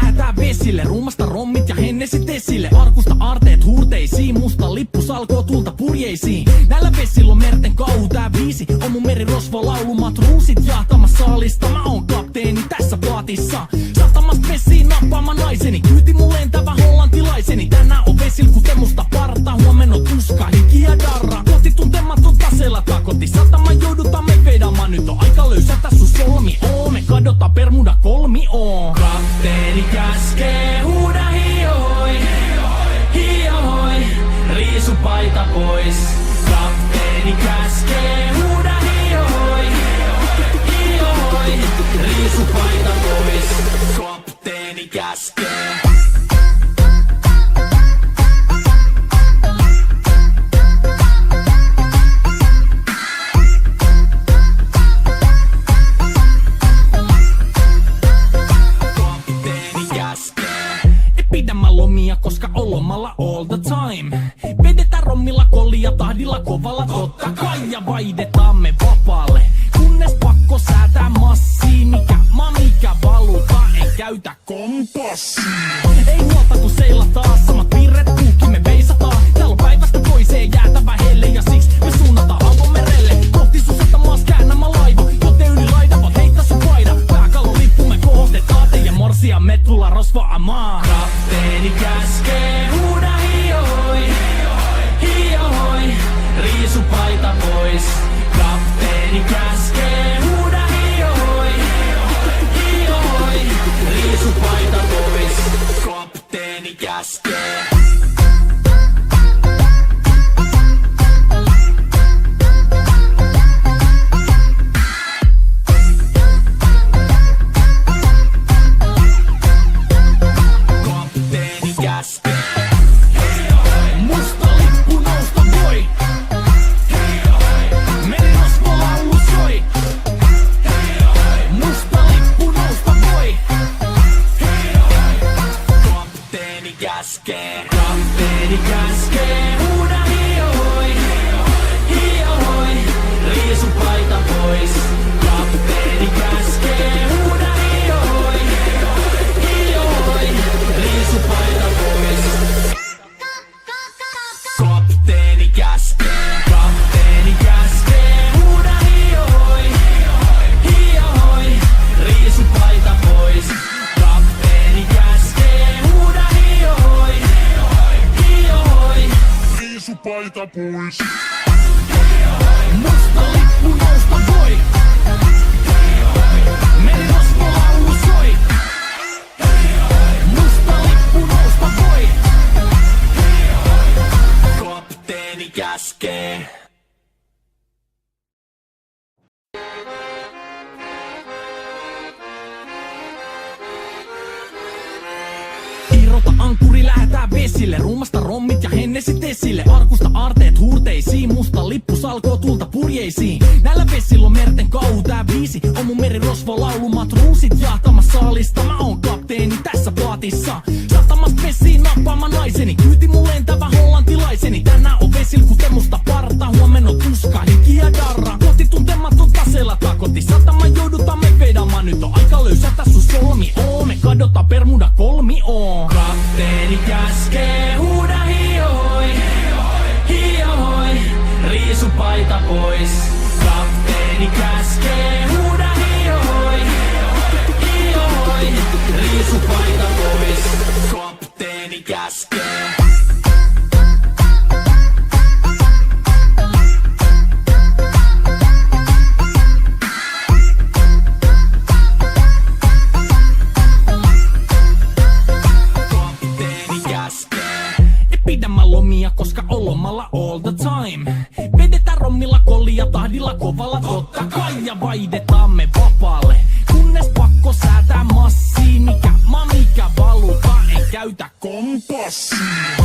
lähetään vesille. Ruumasta rommit ja hennesit esille. Arkusta aarteet huurteisiin. Musta lippu salkoo tulta purjeisiin. Näillä vesillä on merten kauhu tää biisi. On mun merirosvo laulumat ruusit jahtamassa saalista. Mä oon kapteeni tässä paatissa. Satamasta vesiin nappaama naiseni. Kyyti mun lentävä hollantilaiseni. Tänään on vesil kuten musta parta. Huomenna on tuska, hiki ja darra. Kohti tuntematon taseella takoti. Satama joudutaan me vedamaan. Nyt on aika löysätä sun solmi. Me kadota Bermuda kolmioon. Kapteeni käskee huuda hiohoi. Hiohoi, riisu paita pois. Kapteeni käskee huuda hiohoi. Hiohoi, riisu paita pois. Kapteeni käskee. Koska on lomalla all the time. Vedetään rommilla kollia tahdilla kovalla totta kai. Ja vaihdetaan me vapaalle. Kunnes pakko säätää massiin. Mikä valuta ei käytä kompassia. Ei huolta kun seillä taas. Samat piirret puhki me veisataan. Täällä on päivästä toiseen jäätävä helle. Ja siksi me suunnataan avomerelle. Kohti sun satamaas käännämä laiva. Joten yli laida voit heittää sun paida. Pääkallon lippu me kohotetaan. Teidän morsia me tulla rosvaamaan. Kapteeni käskee huuda hiohoi. Hiohoi, riisu paita pois. Kapteeni käskee huuda hiohoi. Hiohoi, riisu paita pois. Kapteeni käskee. Kapteeni käskee huuda hiohoi. Hiohoi, riisu paita pois. Kapteeni käskee huuda hiohoi. Hiohoi, riisu paita pois. Kapteeni käskee. Kapteeni käskee huuda hiohoi. Hiohoi, riisu paita pois. Kapteeni käskee huuda hiohoi. Hiohoi, riisu paita pois. Musta lippu nousta voi. Merirosvo laulu soi. Musta lippu nousta voi. Kapteeni käskee. Irrota ankkuri, lähetään vesille. Ruumasta rommit ja hennesit esille. Arkusta aarteet huurteisiin. Musta lippu salkoo tulta purjeisiin. Näillä vesillä on merten kauhu tää biisi. On mun merirosvo laulumat ruusit jahtamassa saalista. Mä oon kapteeni tässä paatissa. Satamasta vesiin nappaama naiseni. Kyyti mun lentävä hollantilaiseni. Tänään on vesil kuten musta parta. Huomenna on tuska, hiki ja darra. Kohti tuntematon taseella takoti. Satama joudutaan me vedamaan. Nyt on aika löysätä sun solmi. Me kadota Bermuda kolmioon. Kapteeni käskee huuda hiohoi. Hiohoi, riisu paita pois. Kapteeni käskee huuda hiohoi. Hiohoi, riisu paita pois. Kapteeni käskee. Pidämä lomia, koska on lomalla all the time. Vedetään rommilla kollia tahdilla kovalla totta kai. Ja vaihdetaan me vapaalle. Kunnes pakko säätää massiin. Mikä valuta ei käytä kompassia.